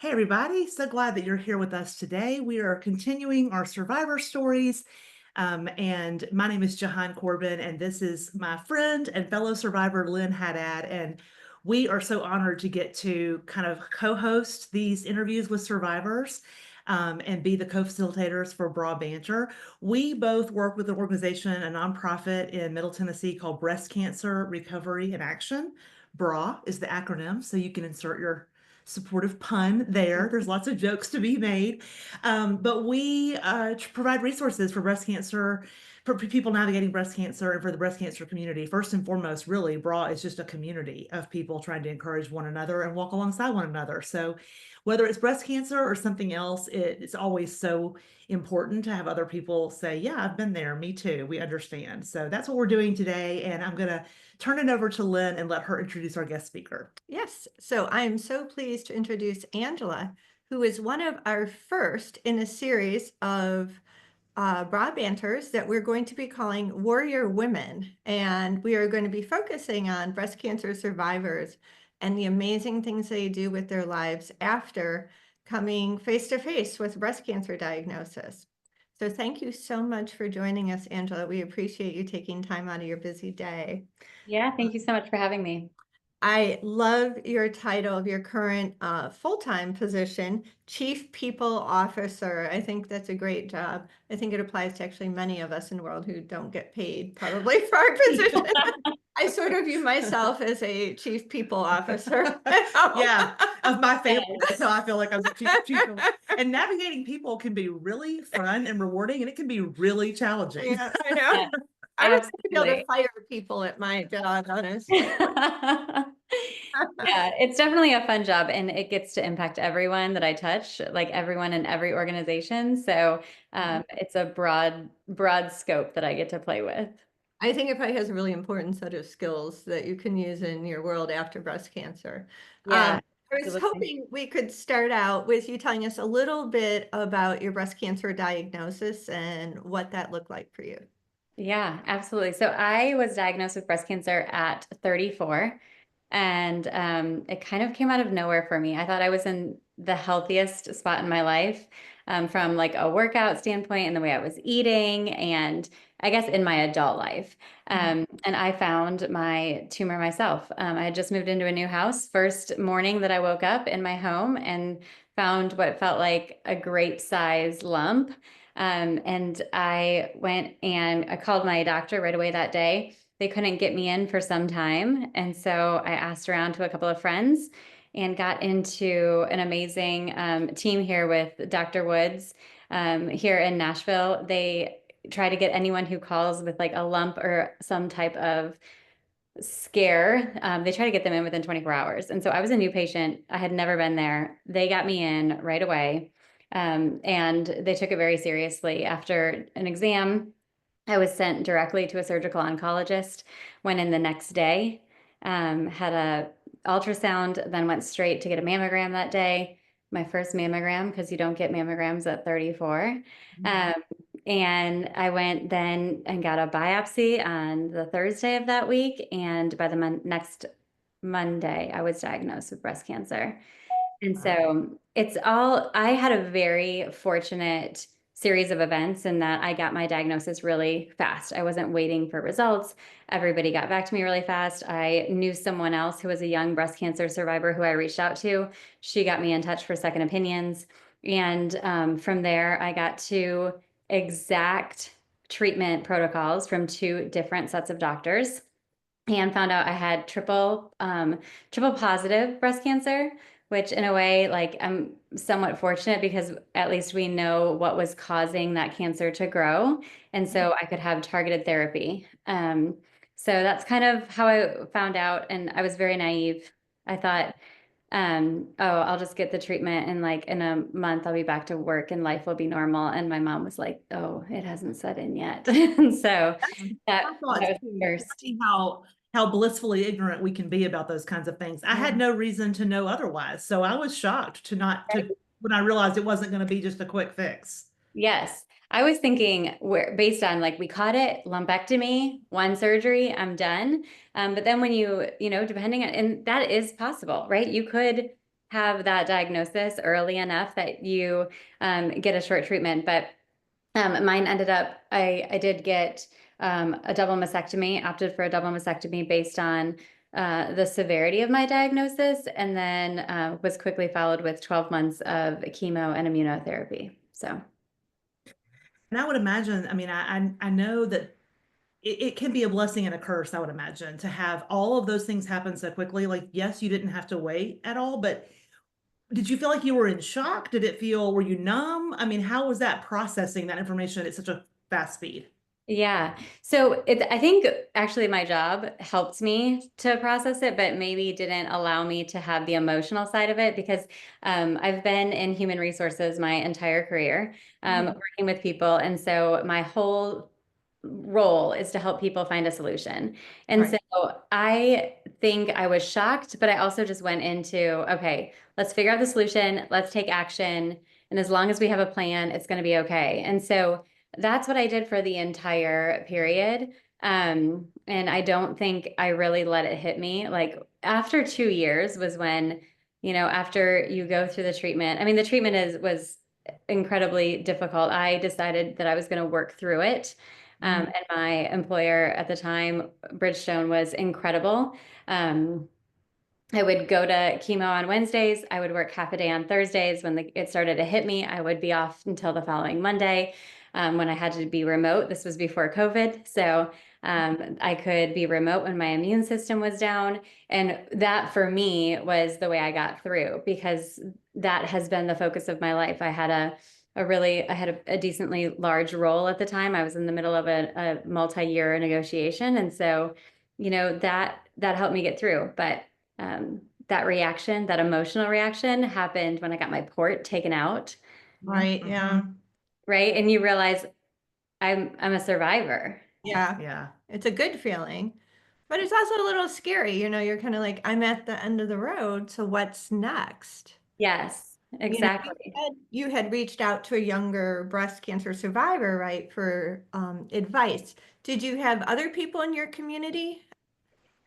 Hey, everybody. So glad that you're here with us today. We are continuing our survivor stories. And my name is Jahan Corbin, and this is my friend and fellow survivor, Lynn Haddad. And we are so honored to get to kind of co-host these interviews with survivors and be the co-facilitators for Banter. We both work with an organization, a nonprofit in Middle Tennessee called Breast Cancer Recovery and Action. BRA is the acronym, so you can insert your supportive pun there. There's lots of jokes to be made. But we provide resources for breast cancer, for people navigating breast cancer, and for the breast cancer community. First and foremost, really, BRA is just a community of people trying to encourage one another and walk alongside one another. So whether it's breast cancer or something else, it's always so important to have other people say, yeah, I've been there. Me too. We understand. So that's what we're doing today. And I'm going to turn it over to Lynn and let her introduce our guest speaker. Yes, so I am so pleased to introduce Angela, who is one of our first in a series of broad banters that we're going to be calling Warrior Women. And we are going to be focusing on breast cancer survivors and the amazing things they do with their lives after coming face to face with breast cancer diagnosis. So thank you so much for joining us, Angela. We appreciate you taking time out of your busy day. Yeah, thank you so much for having me. I love your title of your current full-time position, Chief People Officer. I think that's a great job. I think it applies to actually many of us in the world who don't get paid probably for our position. I sort of view myself as a Chief People Officer. Yeah, of my family. Yes. That's how I feel like I'm the chief. And navigating people can be really fun and rewarding, and it can be really challenging. Yeah, I know. Yeah, I would like to be able to absolutely. fire people at my job, honestly. Yeah, it's definitely a fun job and it gets to impact everyone that I touch, like everyone in every organization. So it's a broad scope that I get to play with. I think it probably has a really important set of skills that you can use in your world after breast cancer. Yeah, I was absolutely. hoping we could start out with you telling us a little bit about your breast cancer diagnosis and what that looked like for you. Yeah, absolutely. So I was diagnosed with breast cancer at 34, and it kind of came out of nowhere for me. I thought I was in the healthiest spot in my life, from like a workout standpoint and the way I was eating, and I guess in my adult life. And I found my tumor myself. I had just moved into a new house. First morning that I woke up in my home and found what felt like a grape size lump. And I went and I called my doctor right away that day. They couldn't get me in for some time. And so I asked around to a couple of friends and got into an amazing team here with Dr. Woods here in Nashville. They try to get anyone who calls with like a lump or some type of scare. They try to get them in within 24 hours. And so I was a new patient. I had never been there. They got me in right away. And they took it very seriously. After an exam, I was sent directly to a surgical oncologist, went in the next day, had a ultrasound, then went straight to get a mammogram that day. My first mammogram, because you don't get mammograms at 34. Um, and I went then and got a biopsy on the Thursday of that week. And by the next Monday, I was diagnosed with breast cancer. And so I had a very fortunate series of events in that I got my diagnosis really fast. I wasn't waiting for results. Everybody got back to me really fast. I knew someone else who was a young breast cancer survivor who I reached out to. She got me in touch for second opinions. And from there, I got two exact treatment protocols from two different sets of doctors and found out I had triple positive breast cancer, which in a way, like I'm somewhat fortunate because at least we know what was causing that cancer to grow. And so I could have targeted therapy. So that's kind of how I found out. And I was very naive. I thought, oh, I'll just get the treatment and like in a month I'll be back to work and life will be normal. And my mom was like, oh, it hasn't set in yet. And so My that thoughts was too. the It's first. funny how blissfully ignorant we can be about those kinds of things. I had no reason to know otherwise, so I was shocked to not to when I realized it wasn't going to be just a quick fix. Yes. I was thinking where based on like we caught it, lumpectomy, one surgery, I'm done. But then when depending on, and that is possible, right? You could have that diagnosis early enough that you get a short treatment. But mine ended up, I did get a double mastectomy, opted for a double mastectomy based on the severity of my diagnosis, and then was quickly followed with 12 months of chemo and immunotherapy. So, And I would imagine, I mean, I know that it can be a blessing and a curse, I would imagine, to have all of those things happen so quickly. Like, yes, you didn't have to wait at all, but did you feel like you were in shock? Did it feel, were you numb? I mean, how was that processing that information at such a fast speed? yeah. So I think actually my job helped me to process it, but maybe didn't allow me to have the emotional side of it because I've been in human resources my entire career, working with people. And so my whole role is to help people find a solution. And Right. so I think I was shocked, but I also just went into, okay, let's figure out the solution, let's take action. And as long as we have a plan, it's going to be okay. And so that's what I did for the entire period. And I don't think I really let it hit me. Like after 2 years was when, after you go through the treatment, I mean, the treatment was incredibly difficult. I decided that I was going to work through it. And my employer at the time, Bridgestone, was incredible. Um, I would go to chemo on Wednesdays. I would work half a day on Thursdays. When it started to hit me, I would be off until the following Monday when I had to be remote. This was before COVID. So I could be remote when my immune system was down. And that for me was the way I got through because that has been the focus of my life. I had a decently large role at the time. I was in the middle of a multi-year negotiation. And so, that helped me get through. But that reaction, that emotional reaction happened when I got my port taken out, Right. Yeah. right? And you realize I'm a survivor. Yeah. Yeah. It's a good feeling, but it's also a little scary. You're kind of like, I'm at the end of the road. So what's next? Yes, You exactly. had reached out to a younger breast cancer survivor, right, for advice. Did you have other people in your community?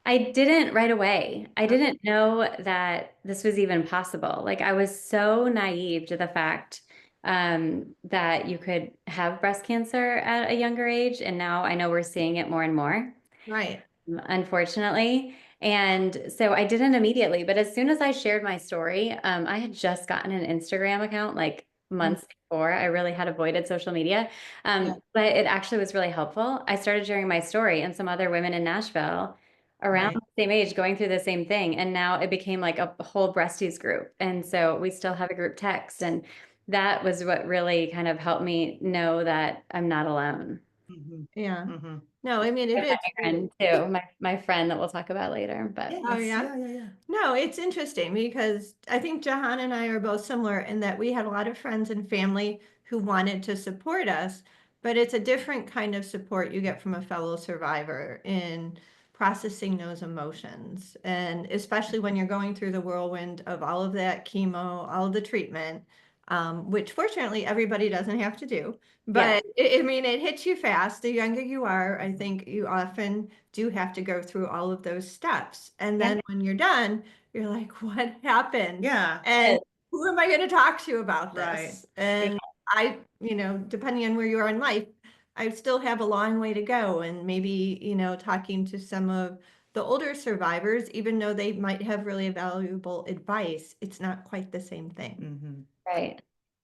I didn't right away. I Okay. didn't know that this was even possible. Like I was so naive to the fact that you could have breast cancer at a younger age, and now I know we're seeing it more and more, Right. unfortunately. And so I didn't immediately, but as soon as I shared my story, I had just gotten an Instagram account like Mm. months before. I really had avoided social media, Yeah. but it actually was really helpful. I started sharing my story and some other women in Nashville around Right. the same age going through the same thing. And now it became like a whole breasties group. And so we still have a group text. And that was what really kind of helped me know that I'm not alone. Hmm. Yeah. Hmm. No, I mean, it I is. met my friend too, my friend that we'll talk about later. But Oh, Yes. yeah. Yeah. Yeah. Yeah. No, it's interesting because I think Jahan and I are both similar in that we had a lot of friends and family who wanted to support us, but it's a different kind of support you get from a fellow survivor in processing those emotions. And especially when you're going through the whirlwind of all of that chemo, all of the treatment, which fortunately everybody doesn't have to do. yeah, But I mean, it hits you fast. The younger you are, I think you often do have to go through all of those steps. And yeah, then when you're done, you're like, what happened? Yeah. And it who am I going to talk to about Right. this? And is. depending on where you are in life, I still have a long way to go. And maybe, talking to some of the older survivors, even though they might have really valuable advice, it's not quite the same thing. Hmm. Right.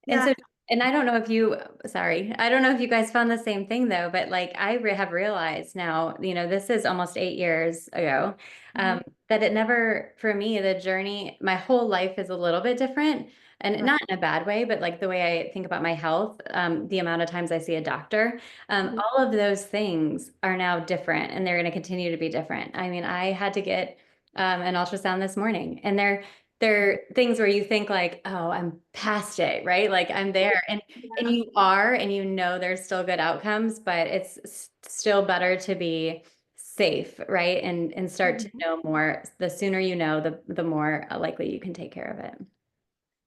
And Yeah. so, and I don't know if sorry, I don't know if you guys found the same thing though, but like have realized now, this is almost 8 years ago, Mhm. that it never, for me, the journey, my whole life is a little bit different and Right. not in a bad way, but like the way I think about my health, the amount of times I see a doctor, Mhm. all of those things are now different and they're going to continue to be different. I mean, I had to get an ultrasound this morning and there are things where you think like, oh, I'm past it, right? Like I'm there and Yeah. you are, and there's still good outcomes, but it's still better to be safe, right? And start to Mhm. know more. The sooner you know, the more likely you can take care of it.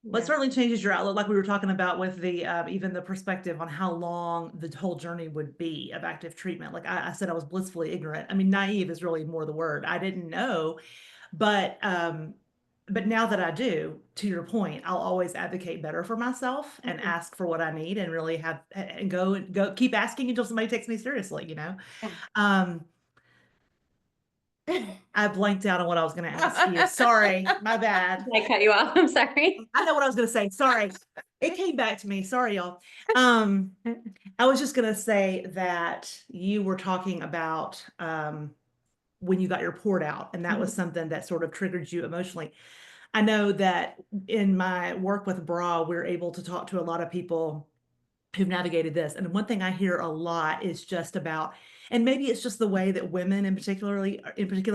Well, it Yeah. certainly changes your outlook, like we were talking about with the even the perspective on how long the whole journey would be of active treatment. Like I said, I was blissfully ignorant. I mean, naive is really more the word. I didn't know, but but now that I do, to your point, I'll always advocate better for myself and Mhm. ask for what I need and really have and go keep asking until somebody takes me seriously, you know? Yeah. Um, I blanked out on what I was going to ask you. Sorry, my bad. Did I cut you off? I'm sorry. I know what I was going to say. Sorry. It came back to me. Sorry, y'all. Um, I was just going to say that you were talking about when you got your port out, and that was Mhm. something that sort of triggered you emotionally. I know that in my work with Bra, we're able to talk to a lot of people who've navigated this. And one thing I hear a lot is just about, and maybe it's just the way that women in particular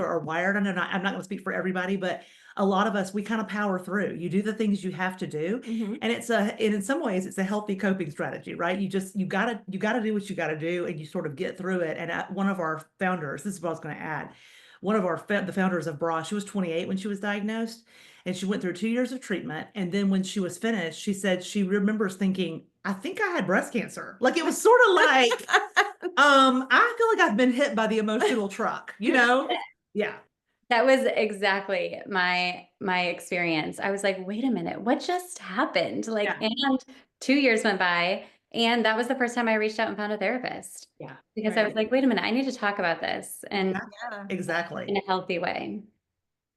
are wired. I know I'm not going to speak for everybody, but a lot of us, we kind of power through. You do the things you have to do. Mhm. And and in some ways it's a healthy coping strategy, right? You gotta do what you gotta do and you sort of get through it. And one of our founders, this is what I was going to add. One of the founders of Bra, she was 28 when she was diagnosed and she went through 2 years of treatment. And then when she was finished, she said she remembers thinking, I think I had breast cancer. Like it was sort of like, I feel like I've been hit by the emotional truck, you know? Yeah. That was exactly my experience. I was like, wait a minute, what just happened? Like, Yeah. and 2 years went by, and that was the first time I reached out and found a therapist Yeah. because I was Right. like, wait a minute, I need to talk about this and Yeah. Yeah. Exactly. in a healthy way.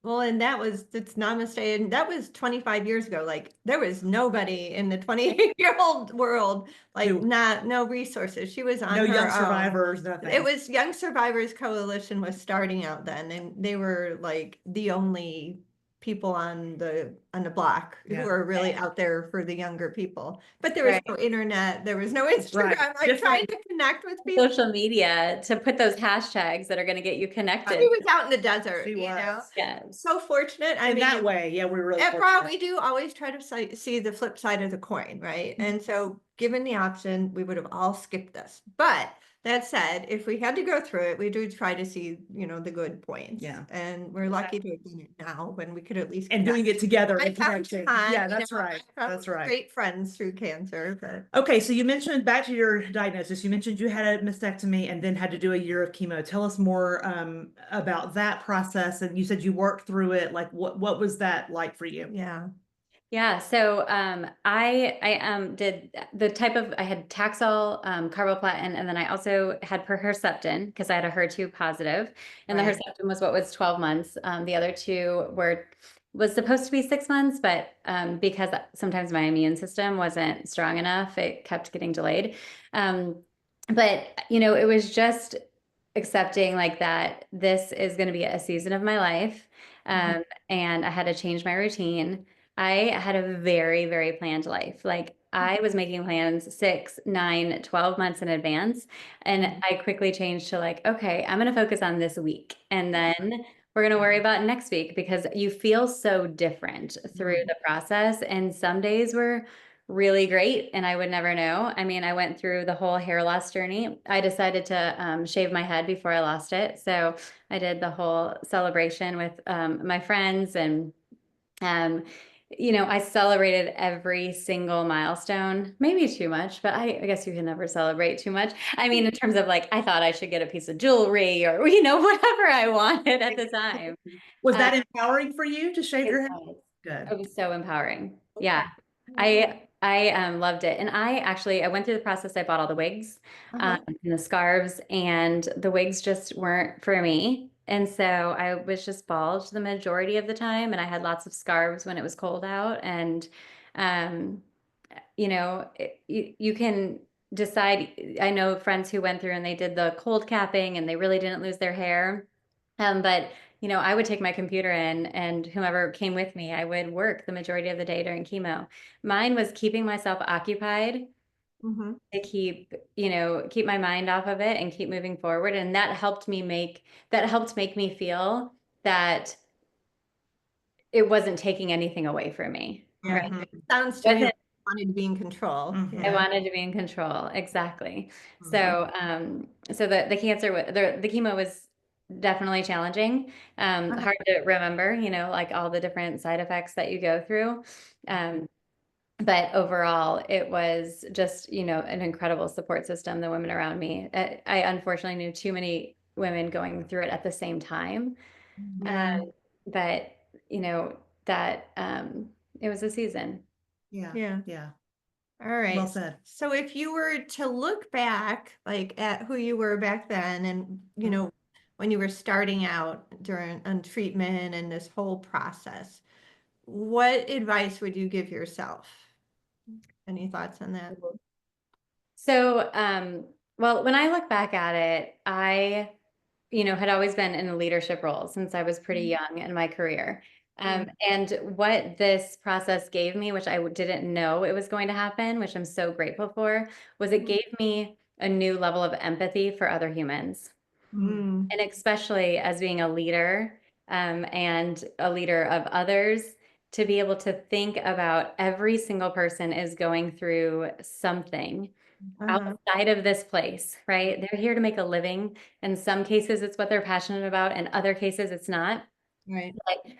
Well, and it's namaste, and that was 25 years ago. Like there was nobody in the 28-year-old world, like Who, no resources. She was no on young her own. survivors, It nothing. was Young Survivors Coalition was starting out then, and they were like the only people on the block who Yeah. were really out there for the younger people. But there was Right. no internet, there was no Right. Instagram, like trying Different. to connect with people. Social media to put those hashtags that are going to get you She connected. was out in the desert, She you know. was. Yes. So fortunate. I In that mean, way, yeah, we're really at Bra, fortunate. we do always try to see the flip side of the coin, right? Mhm. And so, given the option, we would have all skipped this. But that said, if we had to go through it, we do try to see, the good points. Yeah. And we're lucky to have done it now when we could at least And connect. doing it together I and found connecting. time, Yeah, that's right. I found That's right. great friends through cancer, but Okay, so you mentioned back to your diagnosis, you mentioned you had a mastectomy and then had to do a year of chemo. Tell us more about that process. And you said you worked through it. Like what was that like for you? yeah. Yeah, so I did the type of I had Taxol, carboplatin, and then I also had Herceptin because I had a HER2 positive, and the Right. Herceptin was what was 12 months. The other two was supposed to be 6 months, but because sometimes my immune system wasn't strong enough, it kept getting delayed. Um, but it was just accepting like that this is going to be a season of my life, Mhm. um, and I had to change my routine. I had a very, very planned life. Like I was making plans 6, 9, 12 months in advance. And Mhm. I quickly changed to like, okay, I'm going to focus on this week. And then we're going to Yeah. worry about next week because you feel so different through Mhm. the process. And some days were really great and I would never know. I mean, I went through the whole hair loss journey. I decided to shave my head before I lost it. So I did the whole celebration with my friends and um, I celebrated every single milestone, maybe too much, but I guess you can never celebrate too much. I mean, in terms of like, I thought I should get a piece of jewelry or, whatever I wanted at the time. Was Uh, that empowering for you to shave it your head? was, Good. it was so empowering. Yeah. Okay. I loved it. And I went through the process. I bought all the wigs, Uh-huh. and the scarves, and the wigs just weren't for me. And so I was just bald the majority of the time. And I had lots of scarves when it was cold out. And, um, you can decide. I know friends who went through and they did the cold capping and they really didn't lose their hair. But I would take my computer in and whomever came with me, I would work the majority of the day during chemo. Mine was keeping myself occupied Mhm. to keep my mind off of it and keep moving forward. And that helped make me feel that it wasn't taking anything away from me. Yeah. Right. Mhm. Sounds to me like Wasn't you wanted to be in control. I Mhm. Yeah. wanted to be in control. Exactly. Mhm. So the cancer, the chemo was definitely challenging. Uh-huh. Hard to remember, like all the different side effects that you go through. Um, but overall, it was just, an incredible support system, the women around me. I unfortunately knew too many women going through it at the same time. Yeah. But, you know, that it was a season. Yeah. Yeah. Yeah. All right. Well said. So if you were to look back, like at who you were back then, and you know, when you were starting out during on treatment and this whole process, what advice would you give yourself? Any thoughts on that? So, well, when I look back at it, I, had always been in a leadership role since I was pretty young in my career. And what this process gave me, which I didn't know it was going to happen, which I'm so grateful for, was it gave me a new level of empathy for other humans. Mm. And especially as being a leader, and a leader of others, to be able to think about every single person is going through something outside of this place, right? They're here to make a living. In some cases, it's what they're passionate about. In other cases, it's not. Right. Like,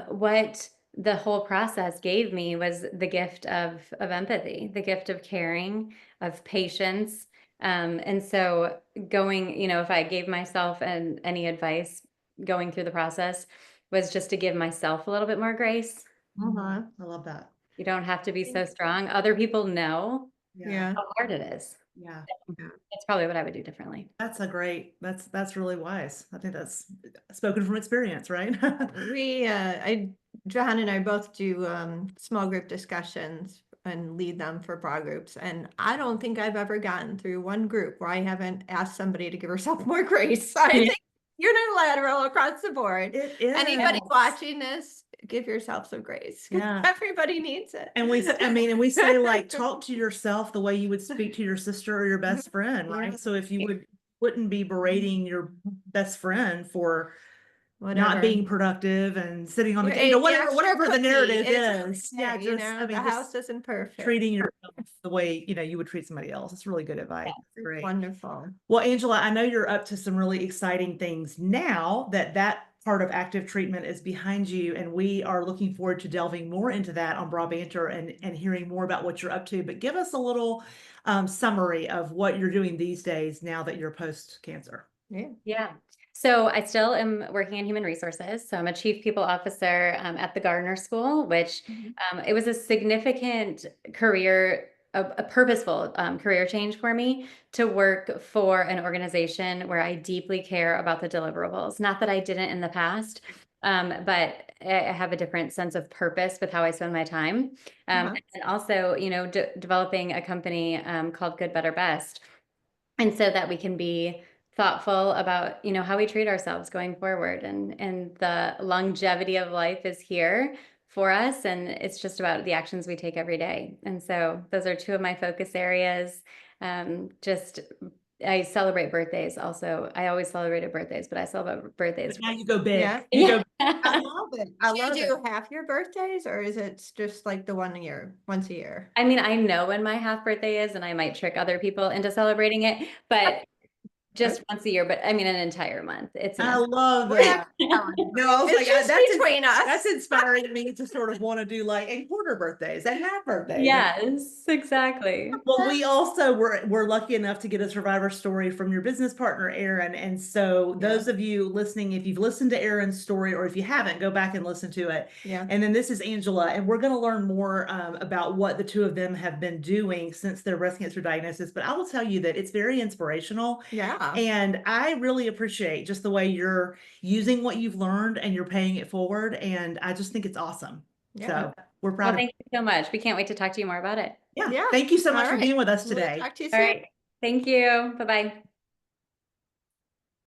what the whole process gave me was the gift of empathy, the gift of caring, of patience. And so going, if I gave myself any advice going through the process, was just to give myself a little bit more grace. Uh-huh. I love that. You don't have to be so strong. Other people know Yeah. how hard it is. Yeah. That's probably what I would do differently. That's really wise. I think that's spoken from experience, right? John and I both do small group discussions and lead them for bra groups. And I don't think I've ever gotten through one group where I haven't asked somebody to give herself more grace. I think unilateral across the board. It is. Anybody watching this, give yourself some grace. Yeah. Everybody needs it. And we say like, talk to yourself the way you would speak to your sister or your best friend, right? Yeah. So if you wouldn't be berating your best friend for Whatever. not being productive and sitting on the, Yeah, whatever the narrative it's is. Yeah, okay, just, the house isn't perfect. treating yourself the way, you would treat somebody else. It's really good advice. It's Great. wonderful. Well, Angela, I know you're up to some really exciting things now that part of active treatment is behind you, and we are looking forward to delving more into that on Bra Banter and hearing more about what you're up to. But give us a little summary of what you're doing these days now that you're post-cancer. Yeah. So I still am working in human resources. So I'm a chief people officer at the Gardner School, which it was a significant career, a purposeful career change for me to work for an organization where I deeply care about the deliverables. Not that I didn't in the past, but I have a different sense of purpose with how I spend my time. And also, developing a company called Good, Better, Best. And so that we can be thoughtful about, how we treat ourselves going forward, and the longevity of life is here for us, and it's just about the actions we take every day. And so those are two of my focus areas. I celebrate birthdays also. I always celebrated birthdays, but I celebrate birthdays. But now you go big. Yeah. You go, I love it. Do you do half your birthdays, or is it just like the once a year? I mean, I know when my half birthday is, and I might trick other people into celebrating it, but just once a year. But I mean, an entire month. It's I enough. love that. No, I was It's like, just between us. That's inspiring me to sort of want to do like a quarter birthdays and half birthdays. Yes, exactly. Well, we also were lucky enough to get a survivor story from your business partner, Erin. And so those of you listening, if you've listened to Erin's story, or if you haven't, go back and listen to it. Yeah. And then this is Angela, and we're going to learn more about what the two of them have been doing since their breast cancer diagnosis. But I will tell you that it's very inspirational. Yeah. And I really appreciate just the way you're using what you've learned and you're paying it forward. And I just think it's awesome. Yeah. So we're proud Well, of thank you so much. We can't wait to talk to you more about it. Yeah. Thank you so much All for right. being with us We'll today. talk to you All soon. right. Thank you. Bye-bye.